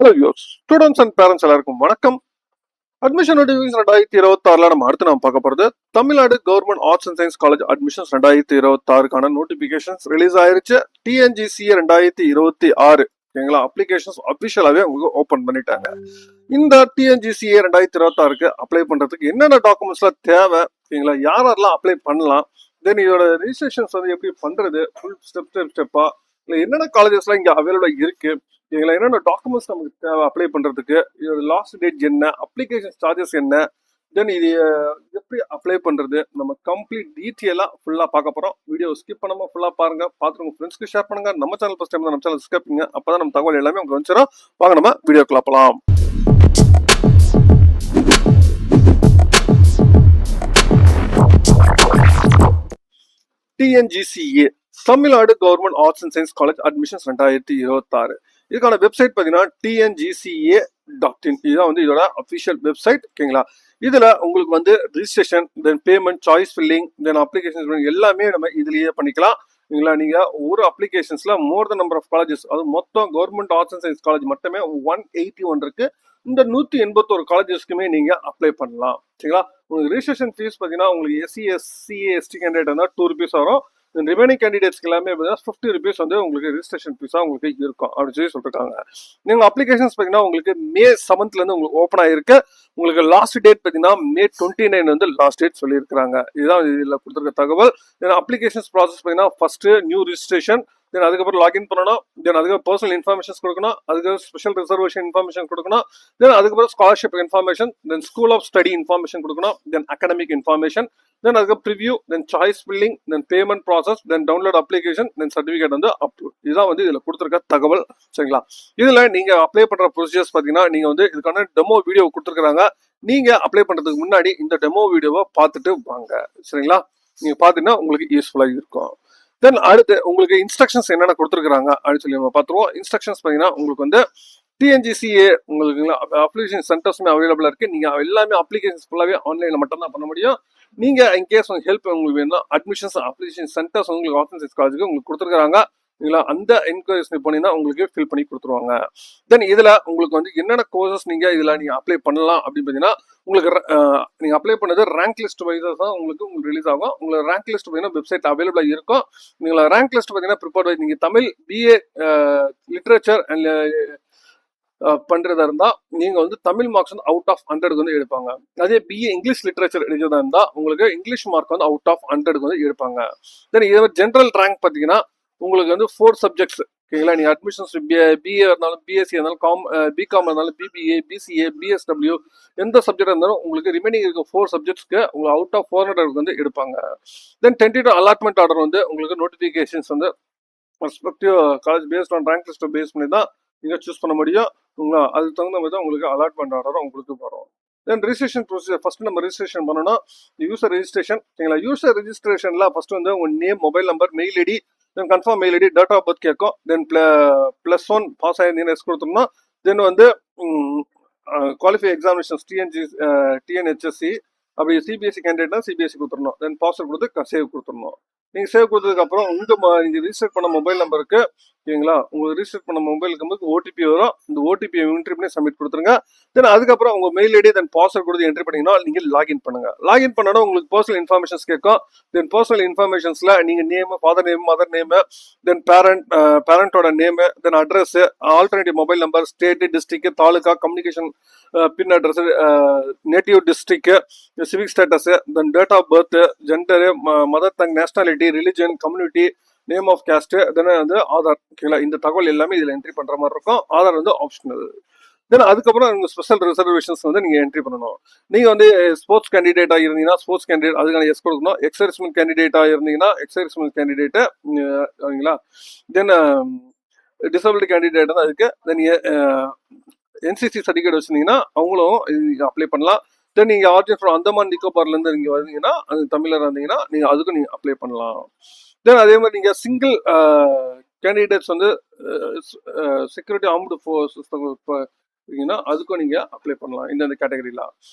Hello யோஸ் students and parents எல்லாருக்கும் வணக்கம். அட்மிஷன் நோட்டிஃபிகேஷன் 2026 நம்ம பார்க்க போறது Tamil Nadu government arts and science college admissions 2026 notifications release ஆயிருச்சு. டிஎன்ஜிசிஏ 2026 ஓகேங்களா, அப்ளிகேஷன்ஸ் அபிஷியலாவே உங்களுக்கு ஓபன் பண்ணிட்டாங்க. இந்த டிஎன்ஜிசிஏ 2026 அப்ளை பண்றதுக்கு என்னென்ன டாக்குமெண்ட்ஸ்லாம் தேவை, ஓகேங்களா, யாரெல்லாம் அப்ளை பண்ணலாம், தென் இதோட ரிஜிஸ்ட்ரேஷன்ஸ் வந்து எப்படி பண்றது, ஃபுல் ஸ்டெப்பா இல்லை என்னென்ன காலேஜஸ்லாம் இங்கே அவைலபிளா இருக்கு, ஓகேங்களா, என்னென்ன டாக்குமெண்ட்ஸ் நமக்கு தேவை அப்ளை பண்றதுக்கு, இதோட லாஸ்ட் டேட் என்ன, அப்ளிகேஷன் சார்ஜஸ் என்ன, தென் இது எப்படி அப்ளை பண்றது, நம்ம கம்ப்ளீட் டீட்டெயிலா ஃபுல்லா பார்க்க போறோம். வீடியோ ஸ்கிப் பண்ணாம ஃபுல்லா பாருங்க, பார்த்து உங்க ஃப்ரெண்ட்ஸ்க்கு ஷேர் பண்ணுங்க. நம்ம சேனல் ஃபர்ஸ்ட் டைம் நம்ம சேனல் சப்ஸ்கிரைப் பண்ணுங்க, அப்பதான் நம்ம தகவல் எல்லாமே உங்களுக்கு வந்துரும். வாங்க நம்ம வீடியோக்குள்ள போலாம். TNGCA Tamil Nadu government arts and science college admissions 2026. இதுக்கான வெப்சைட் பார்த்தீங்கன்னா tnGCA.in. இதுதான் வந்து இதோட அஃபிஷியல் வெப்சைட், ஓகேங்களா. இதுல உங்களுக்கு வந்து ரிஜிஸ்ட்ரேஷன், தென் பேமெண்ட், சாய்ஸ் ஃபில்லிங், தென் அப்ளிகேஷன் எல்லாமே நம்ம இதுலயே பண்ணிக்கலாம். நீங்களா நீங்க ஒரு அப்ளிகேஷன்ஸ்ல மோர் தென் நம்பர் ஆஃப் காலேஜஸ், அது மொத்தம் government arts and science college மட்டுமே 181 இருக்கு. இந்த 181 காலேஜஸ்க்குமே நீங்க அப்ளை பண்ணலாம், சரிங்களா. உங்களுக்கு ரிஜிஸ்ட்ரேஷன் ஃபீஸ் பார்த்தீங்கன்னா உங்களுக்கு எஸ்சி எஸ்சி எஸ்டி கேண்டிடேட் இருந்தால் ₹2 வரும். ரிமைனிங் கேண்டிடேட்ஸ்க்கு எல்லாமே ₹50 வந்து உங்களுக்கு ரிஜிஸ்ட்ரேஷன் ஃபீஸாக உங்களுக்கு இருக்கும் அப்படின்னு சொல்லி சொல்லிருக்காங்க. நீங்கள் அப்ளிகேஷன்ஸ் பார்த்தீங்கன்னா உங்களுக்கு May 7th உங்களுக்கு ஓப்பன் ஆயிருக்கு. உங்களுக்கு லாஸ்ட் டேட் பார்த்தீங்கன்னா May 29 வந்து லாஸ்ட் டேட் சொல்லியிருக்காங்க. இதுதான் இதில் கொடுத்துருக்க தகவல். அப்ளிகேஷன்ஸ் ப்ராசஸ் பார்த்தீங்கன்னா ஃபர்ஸ்ட் நியூ ரிஜிஸ்ட்ரேஷன், தென் அதுக்கப்புறம் லாகின் பண்ணணும், தென் அதுக்கப்புறம் பர்சனல் இன்ஃபர்மேஷன்ஸ் கொடுக்கணும், அதுக்கப்புறம் ஸ்பெஷல் ரிசர்வேஷன் இன்ஃபர்மேஷன் கொடுக்கணும், தென் அதுக்கப்புறம் scholarship information, then school of study information கொடுக்கணும், தென் அகாடமிக் இன்ஃபர்மேஷன், தென் அதுக்கப்புறம் preview, then choice filling, then payment process, then download application, then certificate வந்து அப்லோட். இதுதான் வந்து இதில் கொடுத்துருக்க தகவல், சரிங்களா. இதில் நீங்கள் அப்ளை பண்ணுற ப்ரொசீஜர்ஸ் பார்த்தீங்கன்னா நீங்கள் வந்து இதுக்கான டெமோ வீடியோ கொடுத்துருக்காங்க. நீங்கள் அப்ளை பண்ணுறதுக்கு முன்னாடி இந்த டெமோ வீடியோவை பார்த்துட்டு வாங்க, சரிங்களா. நீங்கள் பார்த்தீங்கன்னா உங்களுக்கு யூஸ்ஃபுல்லாக இருக்கும். தென் அடுத்து உங்களுக்கு இன்ஸ்ட்ரக்ஷன்ஸ் என்னென்ன கொடுத்துருக்காங்க அப்படின்னு சொல்லி நம்ம பார்த்துருவோம். இன்ஸ்ட்ரக்ஷன்ஸ் பார்த்தீங்கன்னா உங்களுக்கு வந்து டிஎன்ஜிசிஏ உங்களுக்கு அப்ளிகேஷன் சென்டர்ஸுமே அவைலபிளாக இருக்குது. நீங்கள் எல்லாமே அப்ளிகேஷன்ஸ் ஃபுல்லாகவே ஆன்லைனில் மட்டும் தான் பண்ண முடியும். நீங்கள் இன்கேஸ் உங்களுக்கு ஹெல்ப் உங்களுக்கு வேணும்னா அட்மிஷன்ஸ் அப்ளிகேஷன் சென்டர்ஸ் உங்களுக்கு ஆர்ட்ஸ் காலேஜுக்கு உங்களுக்கு கொடுத்துருக்காங்க. நீங்களா அந்த என்கொயரிஸ் போனீங்கன்னா உங்களுக்கு ஃபில் பண்ணி கொடுத்துருவாங்க. தென் இதில் உங்களுக்கு வந்து என்னென்ன கோர்சஸ் நீங்கள் அப்ளை பண்ணலாம் அப்படின்னு பார்த்தீங்கன்னா உங்களுக்கு நீங்கள் அப்ளை பண்ணது ரேங்க் லிஸ்ட் வைஸாக தான் உங்களுக்கு ரிலீஸ் ஆகும். உங்களுக்கு ரேங்க் லிஸ்ட் பார்த்தீங்கன்னா வெப்சைட் அவைலபிளாக இருக்கும். நீங்கள் ரேங்க் லிஸ்ட் பார்த்தீங்கன்னா ப்ரிப்பேர் பண்ணி நீங்கள் தமிழ் பிஏ லிட்ரேச்சர் அண்ட் பண்றதா இருந்தா நீங்க வந்து தமிழ் மார்க்ஸ் வந்து அவுட் ஆஃப் 100 வந்து எடுப்பாங்க. அதே பிஏ இங்கிலீஷ் லிட்ரேச்சர் எடுக்கிறதா இருந்தா உங்களுக்கு இங்கிலீஷ் மார்க் வந்து அவுட் ஆஃப் 100 வந்து எடுப்பாங்க. தென் இதே ஜென்ரல் ரேங்க் பார்த்தீங்கன்னா உங்களுக்கு வந்து 4 சப்ஜெக்ட்ஸ், ஓகேங்களா. நீங்க அட்மிஷன்ஸ் பிஏ இருந்தாலும் பிஎஸ்சி இருந்தாலும் பிகாம் இருந்தாலும் பிபிஏ பிசிஏ பிஎஸ்டபிள்யூ எந்த சப்ஜெக்ட் இருந்தாலும் உங்களுக்கு ரிமைனிங் இருக்க 4 சப்ஜெக்ட்ஸ்க்கு உங்களுக்கு அவுட் ஆஃப் 400 வந்து எடுப்பாங்க. தென் டென்டேட்டிவ் அலாட்மெண்ட் ஆர்டர் வந்து உங்களுக்கு நோட்டிஃபிகேஷன்ஸ் வந்து respective college based on rank list base பண்ணி தான் நீங்க சூஸ் பண்ண முடியும். அதுக்கு தகுந்த மாதிரி தான் உங்களுக்கு அலாட்மெண்ட் ஆர்டர் உங்களுக்கு வரும். தென் ரிஜிஸ்ட்ரேஷன் ப்ரொசீஜர் ஃபர்ஸ்ட் நம்ம ரிஜிஸ்ட்ரேஷன் பண்ணணும். யூசர் ரெஜிஸ்ட்ரேஷன், ஓகேங்களா. யூசர் ரெஜிஸ்ட்ரேஷன்ல ஃபர்ஸ்ட் வந்து உங்க name, mobile number, mail ID, then confirm mail ID, date of birth கேட்கும். தென் +1 பாஸ் ஆயிருந்தீங்கன்னா எஸ் கொடுத்துருந்தோம். தென் வந்து குவாலிஃபை எக்ஸாமினேஷன்ஸ் டிஎன்ஹெச்எஸ்சி, அப்படி சிபிஎஸ்சி கேண்டிடேட்னா சிபிஎஸ்சி கொடுத்துடணும். தென் பாஸ்வேர்ட் கொடுத்து சேவ் கொடுத்துடணும். நீங்க சேவ் கொடுத்ததுக்கு அப்புறம் நீங்க ரிஜிஸ்டர் பண்ண மொபைல் நம்பருக்கு, ஓகேங்களா, உங்களுக்கு ரிஜிஸ்டர் பண்ண மொபைல் நம்பருக்கு ஓடிபி வரும். இந்த ஓடிபியை என்ட்ரி பண்ணி சப்மிட் கொடுத்துருங்க. தென் அதுக்கப்புறம் உங்க மெயில் ஐடி தென் பாஸ்வேர்ட் கொடுத்து என்ட்ரி பண்ணீங்கன்னா நீங்க லாகின் பண்ணுங்க. லாகின் பண்ணணும் உங்களுக்கு பர்சனல் இன்ஃபர்மேஷன்ஸ் கேட்கும். தென் பர்சனல் இன்ஃபர்மேஷன்ஸ்ல நீங்க name, father name, mother name, then பேரண்டோட name, then address, alternative mobile number, state, district, taluka, communication pin address, native district, civic status, then date of birth, gender, mother tongue, nationality, religion, community, name of caste, then வந்து ஆதார், ஓகேங்களா. இந்த தகவல் எல்லாமே இதில் entry பண்ற மாதிரி இருக்கும். ஆதார் வந்து ஆப்ஷனல். தென் அதுக்கப்புறம் உங்க ஸ்பெஷல் ரிசர்வேஷன்ஸ் வந்து நீங்க என்ட்ரி பண்ணணும். நீங்க வந்து ஸ்போர்ட்ஸ் கேண்டிடேட்டா இருந்தீங்கன்னா ஸ்போர்ட்ஸ் கேண்டிடேட் அதுக்கான எஸ் கொடுக்கணும். எக்ஸர்விஸ்மென்ட் கேண்டிடேட்டா இருந்தீங்கன்னா எக்ஸர்விஸ்மென்ட் கேண்டிடேட், ஓகேங்களா. தென் டிசபிலிட்டி கேண்டிடேட் தான் அதுக்கு. தென் என்சிசி சர்டிஃபிகேட் வச்சிருந்தீங்கன்னா அவங்களும் அப்ளை பண்ணலாம். தென் நீங்க ஆர்ஜின் ஃப்ரம் அந்தமான் நிக்கோபார்ல இருந்து நீங்க வந்தீங்கன்னா அது தமிழர் இருந்தீங்கன்னா நீங்க அதுக்கும் நீங்க அப்ளை பண்ணலாம். தென் அதே மாதிரி நீங்க சிங்கிள் கேண்டிடேட்ஸ் வந்து செக்யூரிட்டி ஆர்ம்டு ஃபோர்ஸஸ் இருக்கீங்கன்னா அதுக்கும் நீங்க அப்ளை பண்ணலாம் இந்த கேட்டகரியில.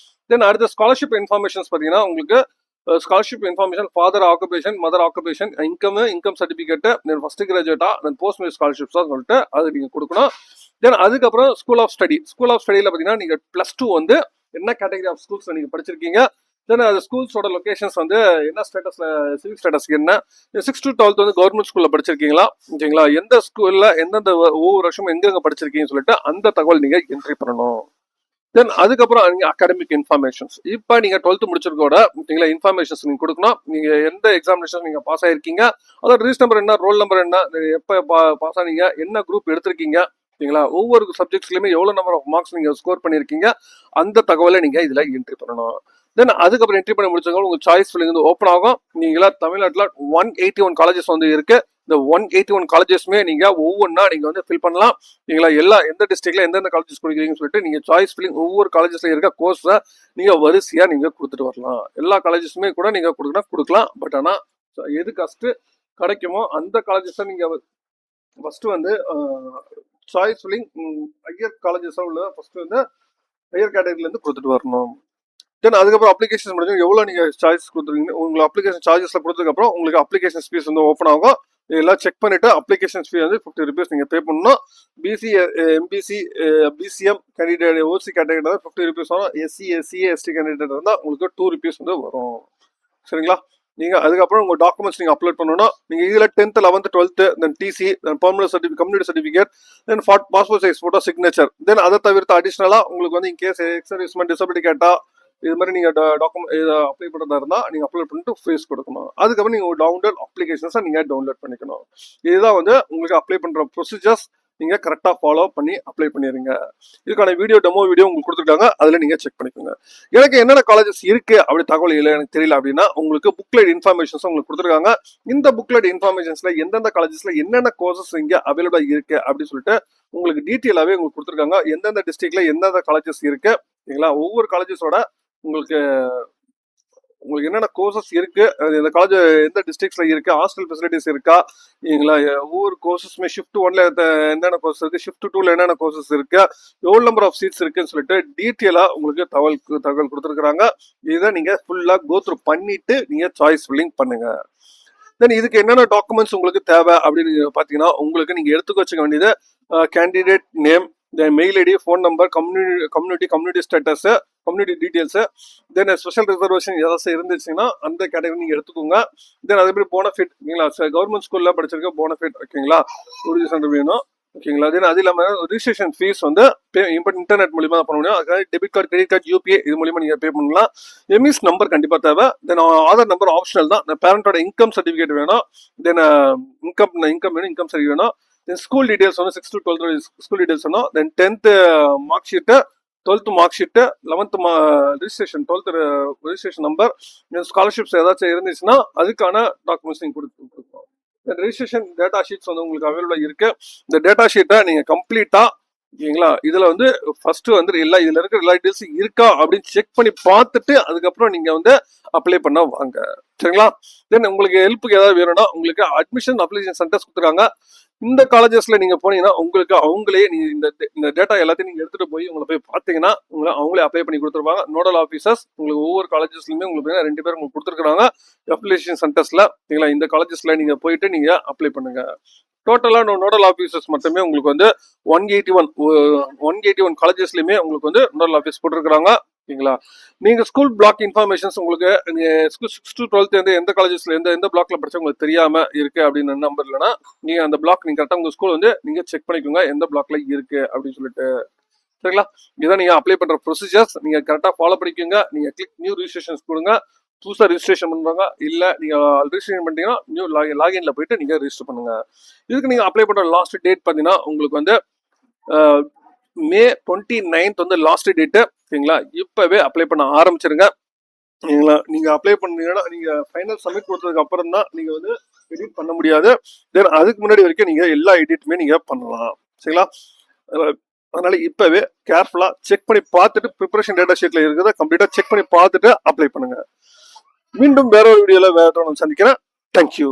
தென் அடுத்த ஸ்காலர்ஷிப் இன்ஃபர்மேஷன்ஸ் பார்த்தீங்கன்னா உங்களுக்கு scholarship information, father occupation, mother occupation, income certificate, then first கிராஜுவேட்டா, தென் போஸ்ட் மேரிட் ஸ்காலர்ஷிப்ஸா சொல்லிட்டு அது நீங்க கொடுக்கணும். தென் அதுக்கப்புறம் ஸ்கூல் ஆஃப் ஸ்டடியில் பார்த்தீங்கன்னா நீங்கள் +2 வந்து என்ன கேட்டகரி ஆஃப் ஸ்கூல்ஸ் நீங்கள் படிச்சிருக்கீங்க, தென் அது ஸ்கூல்ஸோட லொகேஷன்ஸ் வந்து என்ன ஸ்டேட்டஸ்ல, சிவிக் ஸ்டேட்டஸ் என்ன, 6 to 12 வந்து கவர்மெண்ட் ஸ்கூல்ல படிச்சிருக்கீங்களா, ஓகேங்களா, எந்த ஸ்கூல்ல எந்தெந்த ஒவ்வொரு வருஷம் எங்கெங்க படிச்சிருக்கீங்கன்னு சொல்லிட்டு அந்த தகவல் நீங்க என்ட்ரி பண்ணணும். தென் அதுக்கப்புறம் நீங்க அகாடமிக் இன்ஃபர்மேஷன்ஸ், இப்போ நீங்க 12th முடிச்சிருக்கோட ஓகேங்களா இன்ஃபர்மேஷன்ஸ் நீங்க கொடுக்கணும். நீங்க எந்த எக்ஸாமினேஷன் நீங்க பாஸ் ஆயிருக்கீங்க, அதோட ரிஜிஸ்டர் நம்பர் என்ன, ரோல் நம்பர் என்ன, எப்போ பாஸ் ஆனீங்க, என்ன குரூப் எடுத்திருக்கீங்க, ஓகேங்களா, ஒவ்வொரு சப்ஜெக்ட்ஸ்லயுமே எவ்வளவு நம்பர் ஆஃப் மார்க்ஸ் நீங்க ஸ்கோர் பண்ணிருக்கீங்க, அந்த தகவலை நீங்க இதுல என்ட்ரி பண்ணணும். தென் அதுக்கப்புறம் என்ட்ரி பண்ணி முடிச்சவங்க உங்க சாய்ஸ் ஃபில்லிங் வந்து ஓப்பன் ஆகும். நீங்களா தமிழ்நாட்டில் 181 காலேஜஸ் வந்து இருக்கு. இந்த 181 காலேஜஸ்மே நீங்க ஒவ்வொன்றா நீங்க வந்து ஃபில் பண்ணலாம். நீங்களா எந்த டிஸ்ட்ரிக்ட்ல எந்தெந்த காலேஜஸ் கொடுக்குறீங்கன்னு சொல்லிட்டு நீங்க சாய்ஸ் ஃபில்லிங் ஒவ்வொரு காலேஜஸ்ல இருக்க கோர்ஸை நீங்க வரிசையா நீங்க கொடுத்துட்டு வரலாம். எல்லா காலேஜஸுமே கூட நீங்க கொடுக்கலாம். பட் ஆனா எது கஷ்ட் கிடைக்குமோ அந்த காலேஜஸ் நீங்க ஃபர்ஸ்ட் வந்து சாய்ஸ் ஃபில்லிங் ஹையர் காலேஜஸ் உள்ள ஃபர்ஸ்ட் வந்து ஹையர் கேட்டகரியில இருந்து கொடுத்துட்டு வரணும். தென் அதுக்கப்புறம் அப்ளிகேஷன் முடிஞ்சு எவ்வளோ நீங்கள் சார்ஜஸ் கொடுத்துருக்கீங்க, உங்களுக்கு அப்ளிகேஷன் சார்ஜஸ்ல கொடுத்ததுக்கப்புறம் உங்களுக்கு அப்ளிகேஷன் ஃபீஸ் வந்து ஓப்பன் ஆகும். இதெல்லாம் செக் பண்ணிட்டு அப்ளிகேஷன் ஃபீ வந்து 50 rupees நீங்கள் பே பண்ணணும். BC, MBC, BCM candidate, OC category 50 rupees வரும். எஸ்சி, எஸ்சி, எஸ்டி கேண்டிடேட் இருந்தால் உங்களுக்கு 2 rupees வந்து வரும். சரிங்களா? நீங்கள் அதுக்கப்புறம் உங்கள் டாக்குமெண்ட்ஸ் நீங்கள் அப்லோட் பண்ணணும். நீங்கள் இதில் 10th, 11th, 12th, தென் டிசி, தென் பர்மனன்ட் சர்டிஃபிகேட், கம்யூனிட்டி சர்டிஃபிகேட், தென் பாஸ்போர்ட் சைஸ் ஃபோட்டோ, சிக்னேச்சர், தென் அதை தவிர்த்து அடிஷ்னலாக உங்களுக்கு வந்து இன்கேஸ் எக்ஸர்வீஸ்மெண்ட், டிசபிலிட்டி கேட்டால் இது மாதிரி நீங்கள் டாக்குமெண்ட் இதை அப்ளை பண்ணுறதா இருந்தால் நீங்கள் அப்லோட் பண்ணிட்டு ஃபீஸ் கொடுக்கணும். அதுக்கப்புறம் நீங்கள் டவுன்லோட் அப்ளிகேஷன்ஸை நீங்கள் டவுன்லோட் பண்ணிக்கணும். இதுதான் வந்து உங்களுக்கு அப்ளை பண்ணுற ப்ரொசீஜர்ஸ். நீங்கள் கரெக்டாக ஃபாலோ பண்ணி அப்ளை பண்ணிடுங்க. இதுக்கான டெமோ வீடியோ உங்களுக்கு கொடுத்துருக்காங்க, அதில் நீங்கள் செக் பண்ணிக்கோங்க. எனக்கு என்னென்ன காலேஜஸ் இருக்குது அப்படி தகவல் இல்லை எனக்கு தெரியல அப்படின்னா உங்களுக்கு புக்லெட் இன்ஃபர்மேஷன்ஸ் உங்களுக்கு கொடுத்துருக்காங்க. இந்த புக்லெட் இன்ஃபர்மேஷன்ஸில் எந்தெந்த காலேஜஸில் என்னென்ன கோர்சஸ் இங்கே அவைலபிளாக இருக்குது அப்படின்னு சொல்லிட்டு உங்களுக்கு டீட்டெயிலாகவே உங்களுக்கு கொடுத்துருக்காங்க. எந்தெந்த டிஸ்ட்ரிக்ட்ல எந்தெந்த காலேஜஸ் இருக்குது, ஓகேங்களா, ஒவ்வொரு காலேஜஸோட உங்களுக்கு என்னென்ன கோர்சஸ் இருக்கு, இந்த காலேஜ் எந்த டிஸ்ட்ரிக்ட்ஸ்ல இருக்கு, ஹாஸ்டல் ஃபெசிலிட்டிஸ் இருக்கா, இல்லைங்களா, ஒவ்வொரு கோர்சஸுமே ஷிஃப்ட் 1ல என்னென்ன கோர்ஸ் இருக்கு, ஷிஃப்ட் 2ல என்னென்ன கோர்சஸ் இருக்கு, எவ்வளவு நம்பர் ஆஃப் சீட்ஸ் இருக்குன்னு சொல்லிட்டு டீட்டெயிலா உங்களுக்கு தகவல் கொடுத்துருக்காங்க. இதை நீங்க ஃபுல்லா கோ த்ரூ பண்ணிட்டு நீங்க சாய்ஸ் ஃபில்லிங் பண்ணுங்க. தென் இதுக்கு என்னென்ன டாக்குமெண்ட்ஸ் உங்களுக்கு தேவை அப்படின்னு பாத்தீங்கன்னா உங்களுக்கு நீங்க எடுத்துக்க வச்சுக்க வேண்டியது candidate name, then mail ID, phone number, community status, community details, then special reservation ஏதாச்சும் இருந்துச்சுன்னா அந்த கேட்டகரி நீங்க எடுத்துக்கோங்க. தென் அதே மாதிரி போனஃபிட், ஓகேங்களா, கவர்மெண்ட் ஸ்கூல்ல படிச்சிருக்க போனஃபிட், ஓகேங்களா, உறுதி சான்று வேணும், ஓகேங்களா. தென் அது இல்லாமல் ரிஜிஸ்ட்ரேஷன் ஃபீஸ் வந்து இன்டர்நெட் மூலியமா தான் பண்ண முடியும். அதுக்காக debit card, credit card, UPI இது மூலியமா நீங்க பே பண்ணலாம். எம்இஸ் நம்பர் கண்டிப்பா தேவை. தென் ஆதார் நம்பர் ஆப்ஷனல் தான். பேரண்டோட இன்கம் சர்டிஃபிகேட் வேணும். தென் இன்கம் வேணும், இன்கம் சர்டிஃபிகேட் வேணும். தென் ஸ்கூல் டீடைல்ஸ் வந்து 6 to 12 ஸ்கூல் டீடைல்ஸ் வேணும். தென் 10th mark sheet, 12th mark sheet, 11th registration, 12th registration number, scholarships ஏதாச்சும் இருந்துச்சுன்னா அதுக்கான டாக்குமெண்ட்ஸ் நீங்க கொடுக்கணும். ரெஜிஸ்ட்ரேஷன் டேட்டா ஷீட்ஸ் வந்து உங்களுக்கு அவைலபிளா இருக்கு. இந்த டேட்டா ஷீட்டை நீங்க கம்ப்ளீட்டா, ஓகேங்களா, இதுல வந்து ஃபர்ஸ்ட் வந்து இதுல இருக்கிற எல்லா டீடைல்ஸ் இருக்கா அப்படின்னு செக் பண்ணி பார்த்துட்டு அதுக்கப்புறம் நீங்க வந்து அப்ளை பண்ண வாங்க. சரிங்களா? தென் உங்களுக்கு ஹெல்ப்புக்கு ஏதாவது வேணும்னா உங்களுக்கு அட்மிஷன் அப்ளிகேஷன் சென்டர்ஸ் கொடுத்துருக்காங்க. இந்த காலேஜஸ்ல நீங்க போனீங்கன்னா உங்களுக்கு அவங்களே நீங்க இந்த டேட்டா எல்லாத்தையும் நீங்க எடுத்துட்டு போய் உங்களை போய் பார்த்தீங்கன்னா அவங்களே அப்ளை பண்ணி கொடுத்துருப்பாங்க. நோடல் ஆஃபீஸர்ஸ் உங்களுக்கு ஒவ்வொரு காலேஜஸ்லயுமே உங்களுக்கு 2 பேர் உங்களுக்கு கொடுத்துருக்காங்க அப்ளிகேஷன் சென்டர்ஸ்ல. சரிங்களா? இந்த காலேஜஸ்ல நீங்க போயிட்டு நீங்க அப்ளை பண்ணுங்க. டோட்டலா நோடல் ஆஃபீஸர்ஸ் மட்டுமே உங்களுக்கு வந்து 181 காலேஜஸ்லயுமே உங்களுக்கு வந்து நோடல் ஆஃபீஸ் போட்டிருக்காங்க. ஓகேங்களா? நீங்க ஸ்கூல் பிளாக் இன்ஃபர்மேஷன்ஸ் உங்களுக்கு 6 to 12 எந்த காலேஜஸ்ல எந்த பிளாக்ல படிச்சா உங்களுக்கு தெரியாம இருக்கு அப்படின்னு நம்பர் இல்லைன்னா நீங்க அந்த பிளாக் நீங்க கரெக்டா உங்க ஸ்கூல் வந்து நீங்க செக் பண்ணிக்கோங்க எந்த பிளாக்ல இருக்கு அப்படின்னு சொல்லிட்டு. சரிங்களா? இதான் நீங்க அப்ளை பண்ற ப்ரொசீஜர்ஸ். நீங்க கரெக்டா ஃபாலோ பண்ணிக்கோங்க. நீங்க கிளிக் நியூ ரிஜிஸ்ட்ரேஷன்ஸ் கொடுங்க. புதுசா ரிஜிஸ்ட்ரேஷன் பண்றாங்க இல்ல நீங்க ரிஜிஸ்ட்ரேஷன் பண்ணிட்டீங்கன்னா நியூ லாகின்ல போயிட்டு நீங்க ரிஜிஸ்டர் பண்ணுங்க. இதுக்கு நீங்க அப்ளை பண்ற லாஸ்ட் டேட் பாத்தீங்கன்னா உங்களுக்கு வந்து May 29th வந்து லாஸ்ட் டேட்டு. ஓகேங்களா? இப்பவே அப்ளை பண்ண ஆரம்பிச்சிருங்க. சரிங்களா? நீங்க அப்ளை பண்ணீங்கன்னா நீங்க ஃபைனல் சப்மிட் கொடுத்ததுக்கு அப்புறம் தான் நீங்க வந்து எடிட் பண்ண முடியாது. தென் அதுக்கு முன்னாடி வரைக்கும் நீங்க எல்லா எடிட்டுமே நீங்க பண்ணலாம். சரிங்களா? அதனால இப்பவே கேர்ஃபுல்லா செக் பண்ணி பார்த்துட்டு ப்ரிப்பரேஷன் டேட்டா ஷீட்ல இருக்கிறத கம்ப்ளீட்டா செக் பண்ணி பார்த்துட்டு அப்ளை பண்ணுங்க. மீண்டும் வேற ஒரு வீடியோல வேற சந்திக்கிறேன். தேங்க்யூ.